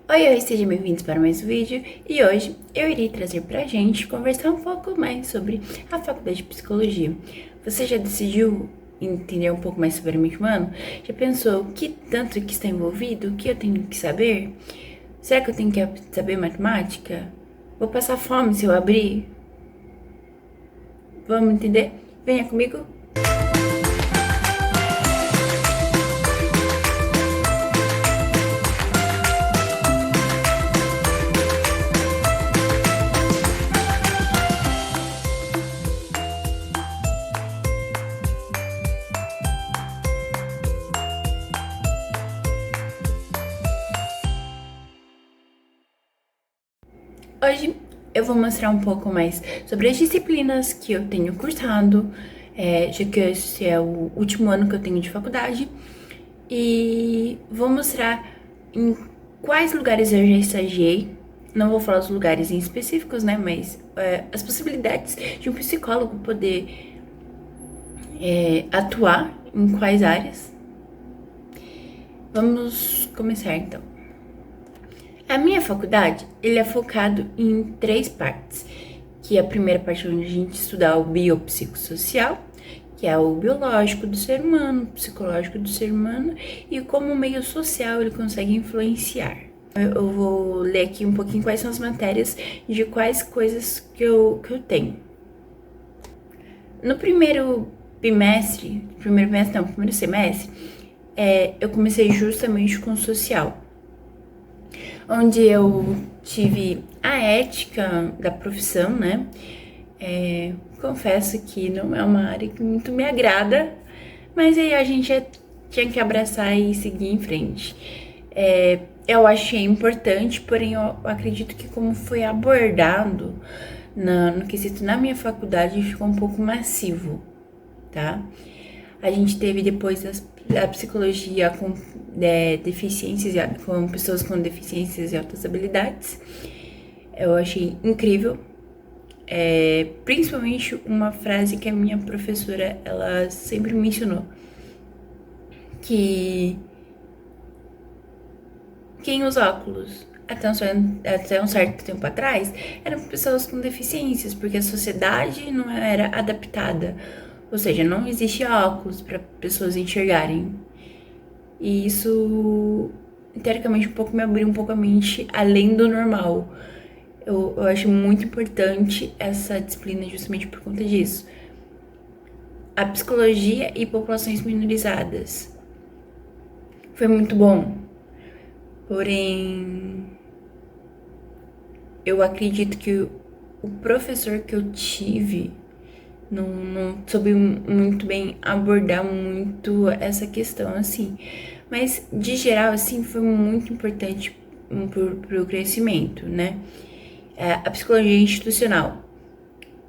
Oi, sejam bem-vindos para mais um vídeo e hoje eu irei trazer pra gente conversar um pouco mais sobre a faculdade de psicologia. Você já decidiu entender um pouco mais sobre a mente humana? Já pensou o que tanto que está envolvido? O que eu tenho que saber? Será que eu tenho que saber matemática? Vou passar fome se eu abrir? Vamos entender? Venha comigo! Hoje eu vou mostrar um pouco mais sobre as disciplinas que eu tenho cursado, já que esse é o último ano que eu tenho de faculdade, e vou mostrar em quais lugares eu já estagiei. Não vou falar os lugares em específicos, né, mas as possibilidades de um psicólogo poder atuar em quais áreas. Vamos começar então. A minha faculdade, ele é focado em 3 partes, que é a primeira parte onde a gente estuda o biopsicossocial, que é o biológico do ser humano, o psicológico do ser humano e como o meio social ele consegue influenciar. Eu vou ler aqui um pouquinho quais são as matérias de quais coisas que eu tenho. No primeiro semestre, eu comecei justamente com social, onde eu tive a ética da profissão, né? Confesso que não é uma área que muito me agrada, mas aí a gente tinha que abraçar e seguir em frente. Eu achei importante, porém eu acredito que como foi abordado no quesito na minha faculdade ficou um pouco massivo, tá? A gente teve depois a psicologia com deficiências, com pessoas com deficiências e altas habilidades. Eu achei incrível. Principalmente uma frase que a minha professora, ela sempre mencionou, que quem usa óculos até um certo tempo atrás eram pessoas com deficiências, porque a sociedade não era adaptada. Ou seja, não existe óculos para pessoas enxergarem. E isso, teoricamente, me abriu um pouco a mente além do normal. Eu acho muito importante essa disciplina justamente por conta disso. A psicologia e populações minorizadas. Foi muito bom. Porém, eu acredito que o professor que eu tive não soube muito bem abordar muito essa questão, assim. Mas, de geral, assim, foi muito importante pro crescimento, né? A psicologia institucional.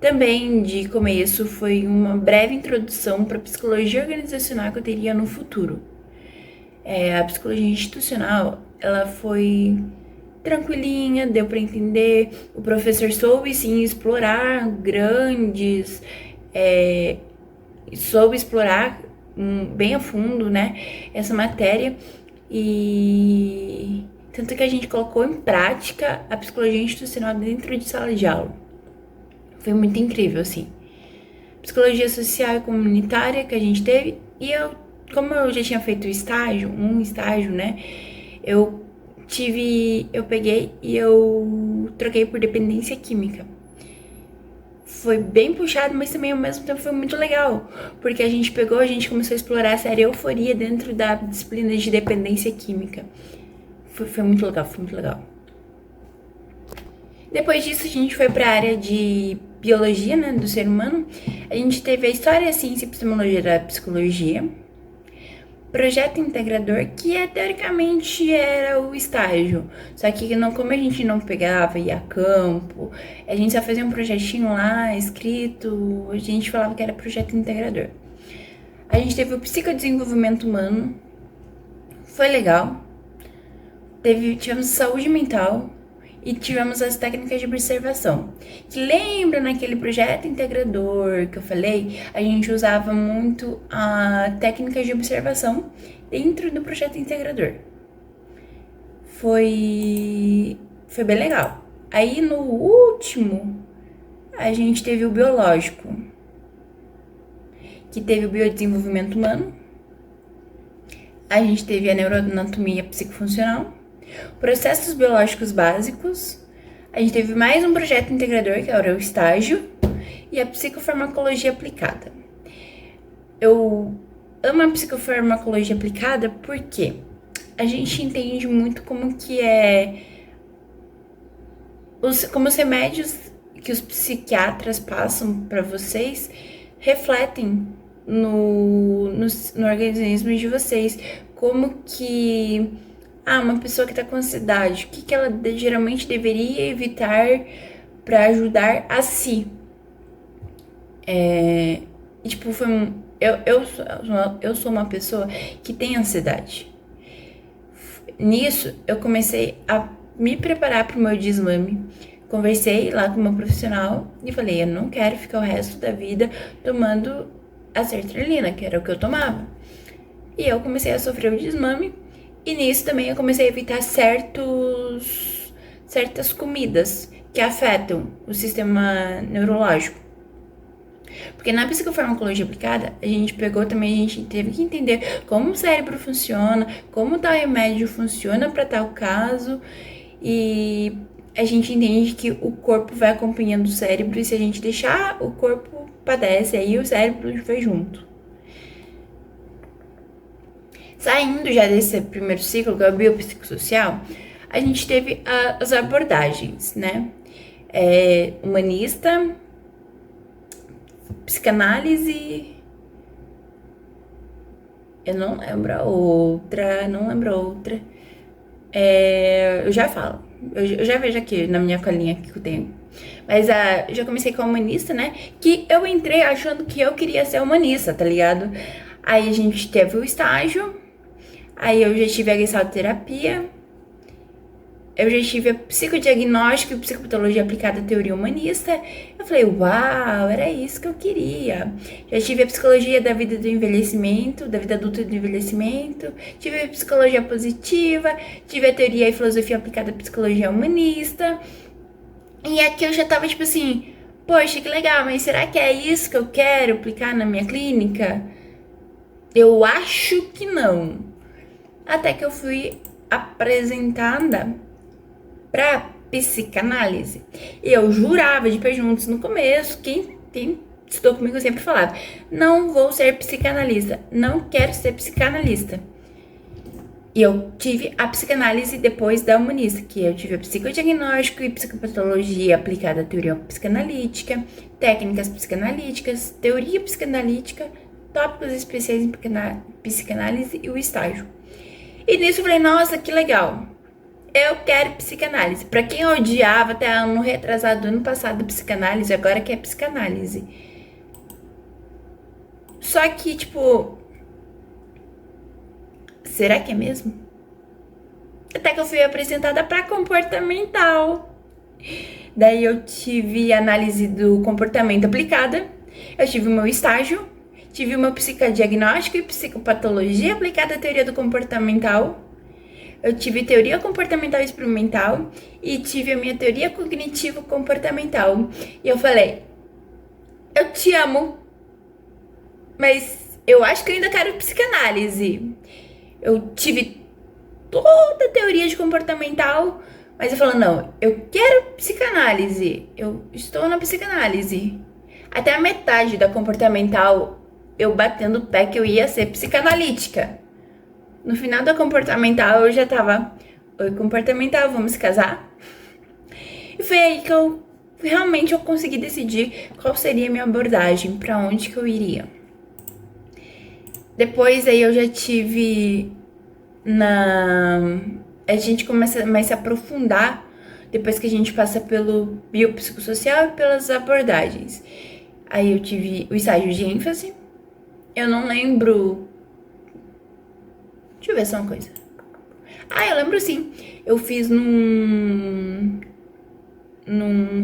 Também, de começo, foi uma breve introdução para a psicologia organizacional que eu teria no futuro. A psicologia institucional, ela foi tranquilinha, deu para entender. O professor soube, sim, explorar soube explorar bem a fundo, né, essa matéria, e tanto que a gente colocou em prática a psicologia institucional dentro de sala de aula. Foi muito incrível, assim. Psicologia social e comunitária que a gente teve, e como eu já tinha feito um estágio, né, eu peguei e eu troquei por dependência química. Foi bem puxado, mas também ao mesmo tempo foi muito legal, porque a gente começou a explorar a série euforia dentro da disciplina de dependência química. Foi muito legal, foi muito legal. Depois disso, a gente foi para a área de biologia, né, do ser humano. A gente teve a história, a ciência e epistemologia da psicologia, projeto integrador, que teoricamente era o estágio, só que como a gente não pegava, ia a campo, a gente só fazia um projetinho lá, escrito, a gente falava que era projeto integrador. A gente teve o psicodesenvolvimento humano, foi legal, tivemos saúde mental e tivemos as técnicas de observação, que lembra naquele projeto integrador que eu falei, a gente usava muito a técnicas de observação dentro do projeto integrador. foi bem legal. Aí no último, a gente teve o biológico, que teve o biodesenvolvimento humano. A gente teve a neuroanatomia psicofuncional, processos biológicos básicos. A gente teve mais um projeto integrador, que era o estágio, e a psicofarmacologia aplicada. Eu amo a psicofarmacologia aplicada porque a gente entende muito como que como os remédios que os psiquiatras passam para vocês refletem no organismo de vocês. Como que uma pessoa que tá com ansiedade, o que ela geralmente deveria evitar para ajudar a si. E, tipo, eu sou uma pessoa que tem ansiedade. Nisso, eu comecei a me preparar para o meu desmame. Conversei lá com uma profissional e falei, eu não quero ficar o resto da vida tomando a sertralina, que era o que eu tomava. E eu comecei a sofrer o desmame. E nisso também eu comecei a evitar certas comidas que afetam o sistema neurológico. Porque na psicofarmacologia aplicada, a gente teve que entender como o cérebro funciona, como tal remédio funciona para tal caso, e a gente entende que o corpo vai acompanhando o cérebro, e se a gente deixar, o corpo padece, aí o cérebro vai junto. Saindo já desse primeiro ciclo, que é o biopsicossocial, a gente teve as abordagens, né? Humanista, psicanálise, eu não lembro a outra, eu já falo, eu já vejo aqui na minha colinha que eu tenho. Mas eu já comecei com a humanista, né? Que eu entrei achando que eu queria ser humanista, tá ligado? Aí a gente teve o estágio, aí eu já tive a gestalterapia, eu já tive a psicodiagnóstico e psicopatologia aplicada à teoria humanista. Eu falei, uau, era isso que eu queria. Já tive a psicologia da vida do envelhecimento, da vida adulta do envelhecimento. Tive a psicologia positiva, tive a teoria e filosofia aplicada à psicologia humanista. E aqui eu já tava tipo assim, poxa, que legal, mas será que é isso que eu quero aplicar na minha clínica? Eu acho que não. Até que eu fui apresentada pra psicanálise. E eu jurava de pé juntos no começo, quem estudou comigo sempre falava, não vou ser psicanalista, não quero ser psicanalista. E eu tive a psicanálise depois da humanista, que eu tive a psicodiagnóstico e psicopatologia aplicada à teoria psicanalítica, técnicas psicanalíticas, teoria psicanalítica, tópicos especiais em psicanálise e o estágio. E nisso eu falei, nossa, que legal. Eu quero psicanálise. Pra quem odiava até ano retrasado, ano passado, psicanálise, agora quer psicanálise. Só que, tipo, será que é mesmo? Até que eu fui apresentada pra comportamental. Daí eu tive análise do comportamento aplicada. Eu tive o meu estágio. Tive o meu psicodiagnóstico e psicopatologia aplicada à teoria do comportamental. Eu tive teoria comportamental experimental e tive a minha teoria cognitivo-comportamental. E eu falei, eu te amo, mas eu acho que eu ainda quero psicanálise. Eu tive toda a teoria de comportamental, mas eu falo, não, eu quero psicanálise. Eu estou na psicanálise. Até a metade da comportamental, eu batendo o pé que eu ia ser psicanalítica. No final da comportamental, eu já tava, oi, comportamental, vamos casar? E foi aí que eu realmente consegui decidir qual seria a minha abordagem, pra onde que eu iria. Depois aí eu já tive a gente começa mais a se aprofundar depois que a gente passa pelo biopsicossocial e pelas abordagens. Aí eu tive o estágio de ênfase. Eu não lembro. Deixa eu ver só uma coisa. Eu lembro sim. Eu fiz num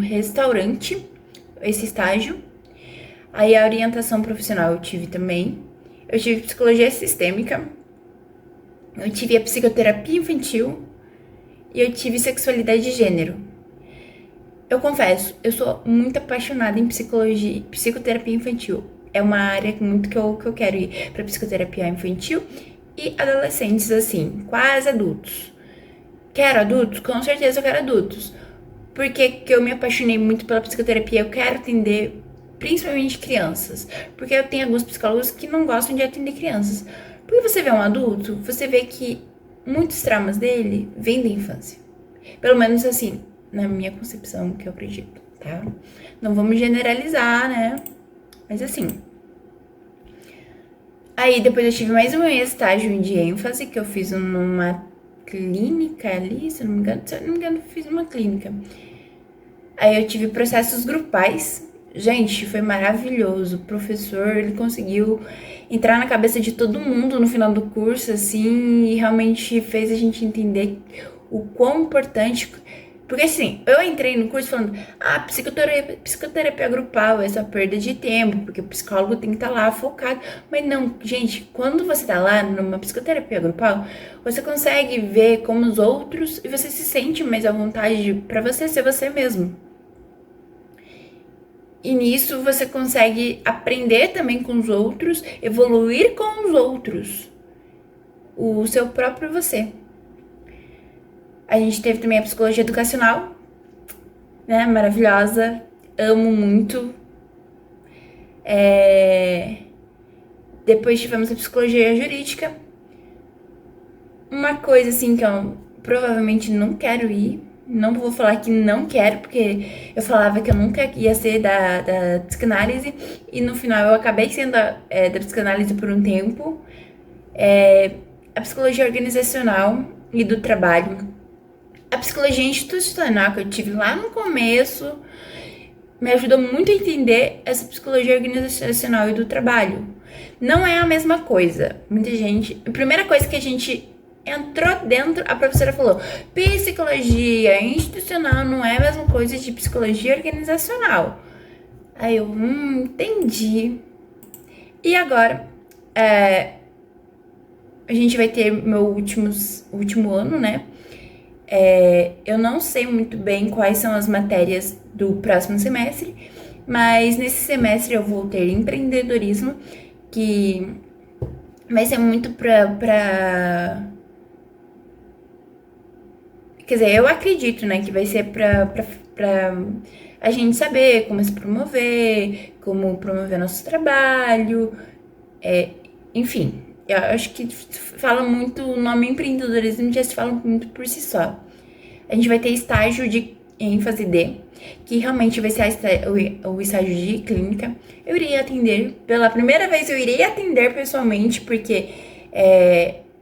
restaurante esse estágio. Aí a orientação profissional eu tive também. Eu tive psicologia sistêmica. Eu tive a psicoterapia infantil. e eu tive sexualidade de gênero. Eu confesso, eu sou muito apaixonada em psicologia, psicoterapia infantil. É uma área muito que eu quero ir para psicoterapia infantil e adolescentes, assim, quase adultos. Quero adultos? Com certeza eu quero adultos. Porque que eu me apaixonei muito pela psicoterapia, eu quero atender principalmente crianças. Porque eu tenho alguns psicólogos que não gostam de atender crianças. Porque você vê um adulto, você vê que muitos traumas dele vêm da infância. Pelo menos assim, na minha concepção, que eu acredito, tá? Não vamos generalizar, né? Mas assim. Aí depois eu tive mais um estágio de ênfase que eu fiz numa clínica ali, se eu não me engano, eu fiz uma clínica. Aí eu tive processos grupais. Gente, foi maravilhoso. O professor, ele conseguiu entrar na cabeça de todo mundo no final do curso, assim, e realmente fez a gente entender o quão importante. Porque assim, eu entrei no curso falando, psicoterapia grupal é essa perda de tempo, porque o psicólogo tem que estar lá focado. Mas não, gente, quando você tá lá numa psicoterapia grupal, você consegue ver como os outros e você se sente mais à vontade pra você ser você mesmo. E nisso você consegue aprender também com os outros, evoluir com os outros, o seu próprio você. A gente teve também a psicologia educacional, né? Maravilhosa, amo muito. Depois tivemos a psicologia jurídica. Uma coisa assim que eu provavelmente não quero ir. Não vou falar que não quero, porque eu falava que eu nunca ia ser da psicanálise. E no final eu acabei sendo da psicanálise por um tempo. A psicologia organizacional e do trabalho. A psicologia institucional que eu tive lá no começo me ajudou muito a entender essa psicologia organizacional e do trabalho. Não é a mesma coisa. Muita gente... A primeira coisa que a gente entrou dentro, a professora falou: psicologia institucional não é a mesma coisa de psicologia organizacional. Aí eu, entendi. E agora, a gente vai ter meu último ano, né? Eu não sei muito bem quais são as matérias do próximo semestre, mas nesse semestre eu vou ter empreendedorismo, que vai ser muito pra... Quer dizer, eu acredito, né, que vai ser pra a gente saber como se promover, como promover nosso trabalho, enfim. Eu acho que fala muito, o nome empreendedorismo já se fala muito por si só. A gente vai ter estágio de ênfase D, que realmente vai ser o estágio de clínica. Eu iria atender, pela primeira vez eu iria atender pessoalmente, porque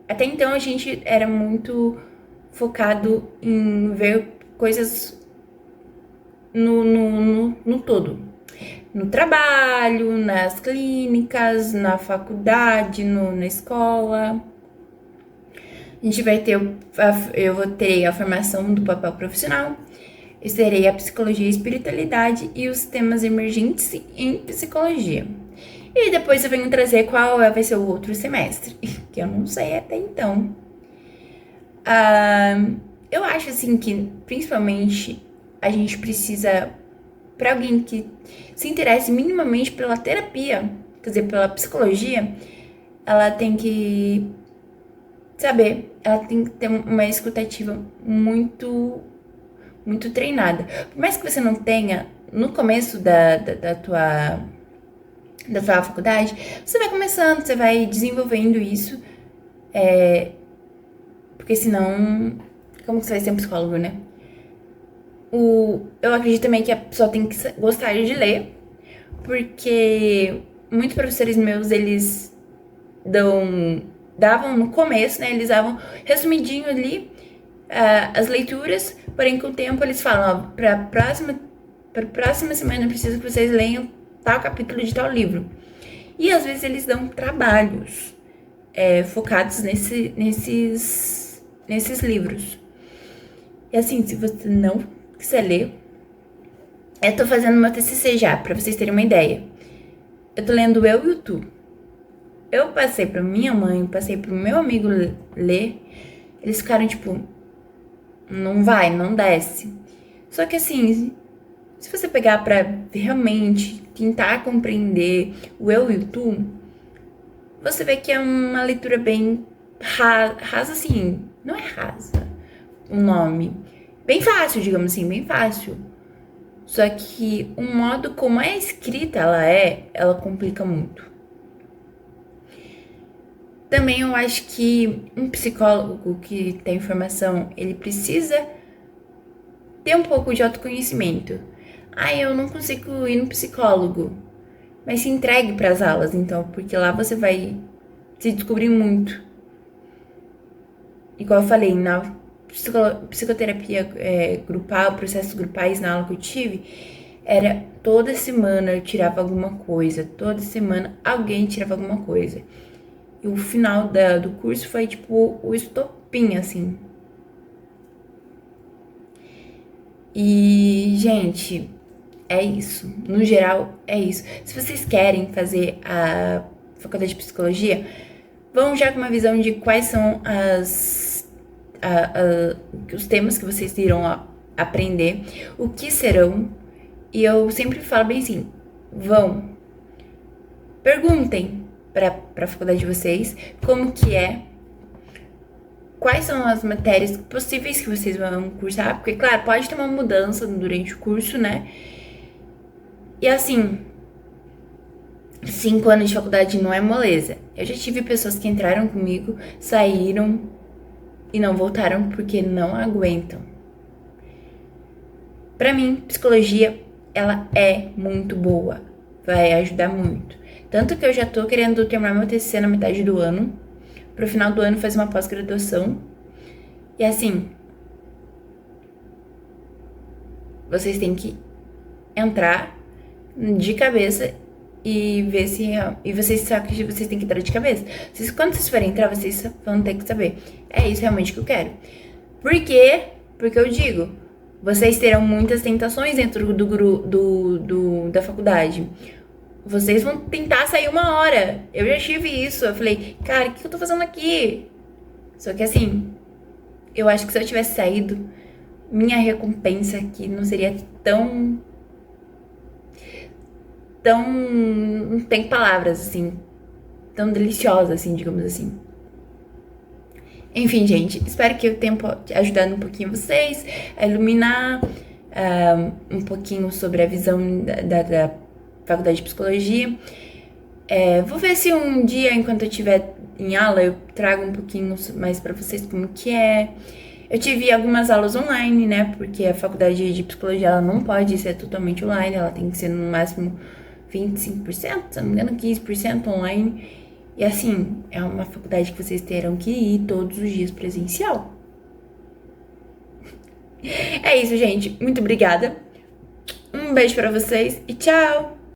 até então a gente era muito focado em ver coisas no todo. No trabalho, nas clínicas, na faculdade, na escola. A gente vai ter, eu vou ter a formação do papel profissional, eu terei a psicologia e espiritualidade e os temas emergentes em psicologia. E depois eu venho trazer qual vai ser o outro semestre, que eu não sei até então. Eu acho assim que, principalmente, a gente precisa, para alguém que se interesse minimamente pela terapia, quer dizer, pela psicologia, ela tem que saber, ela tem que ter uma escutativa muito treinada. Por mais que você não tenha, no começo da tua faculdade, você vai começando, você vai desenvolvendo isso, porque senão, como que você vai ser um psicólogo, né? Eu acredito também que a pessoa tem que gostar de ler, porque muitos professores meus, eles davam no começo, né? Eles davam resumidinho ali as leituras, porém com o tempo eles falam, ó, para próxima semana eu preciso que vocês leiam tal capítulo de tal livro. E às vezes eles dão trabalhos focados nesses livros. E assim, se você não quiser ler, eu tô fazendo meu TCC já, pra vocês terem uma ideia. Eu tô lendo Eu e o Tu. Eu passei pra minha mãe, passei pro meu amigo ler. Eles ficaram tipo, Não vai, não desce. Só que assim, se você pegar pra realmente tentar compreender o eu e o tu, você vê que é uma leitura bem rasa assim, não é rasa o nome. Bem fácil, digamos assim, bem fácil. Só que o modo como é escrita ela complica muito. Também eu acho que um psicólogo que tem formação, ele precisa ter um pouco de autoconhecimento. Ah, eu não consigo ir no psicólogo. Mas se entregue para as aulas, então, porque lá você vai se descobrir muito. Igual eu falei, na psicoterapia grupal, processos grupais na aula que eu tive, era toda semana eu tirava alguma coisa, toda semana alguém tirava alguma coisa. E o final do curso foi tipo o estopim, assim. E, gente, é isso. No geral, é isso. Se vocês querem fazer a faculdade de psicologia, vão já com uma visão de quais são os temas que vocês irão aprender, o que serão. E eu sempre falo bem assim, vão, perguntem para a faculdade de vocês como que é, quais são as matérias possíveis que vocês vão cursar, porque, claro, pode ter uma mudança durante o curso, né? E assim, 5 anos de faculdade não é moleza. Eu já tive pessoas que entraram comigo, saíram e não voltaram porque não aguentam. Pra mim, psicologia, ela é muito boa. Vai ajudar muito. Tanto que eu já tô querendo terminar meu TCC na metade do ano. Pro final do ano fazer uma pós-graduação. E assim, vocês têm que entrar de cabeça e ver se e vocês sabem que vocês têm que entrar de cabeça. Quando vocês forem entrar, vocês vão ter que saber. É isso realmente que eu quero. Por quê? Porque eu digo, vocês terão muitas tentações dentro da faculdade. Vocês vão tentar sair uma hora. Eu já tive isso. Eu falei, cara, o que eu tô fazendo aqui? Só que assim, eu acho que se eu tivesse saído, minha recompensa aqui não seria tão. Não tem palavras, assim. Tão deliciosa, assim, digamos assim. Enfim, gente, espero que eu tenha ajudado um pouquinho vocês a iluminar um pouquinho sobre a visão da faculdade de psicologia. Vou ver se um dia, enquanto eu estiver em aula, eu trago um pouquinho mais pra vocês como que é. Eu tive algumas aulas online, né? Porque a faculdade de psicologia ela não pode ser totalmente online, ela tem que ser no máximo 25%, se não me engano, 15% online. E assim, é uma faculdade que vocês terão que ir todos os dias presencial. É isso, gente. Muito obrigada. Um beijo pra vocês e tchau!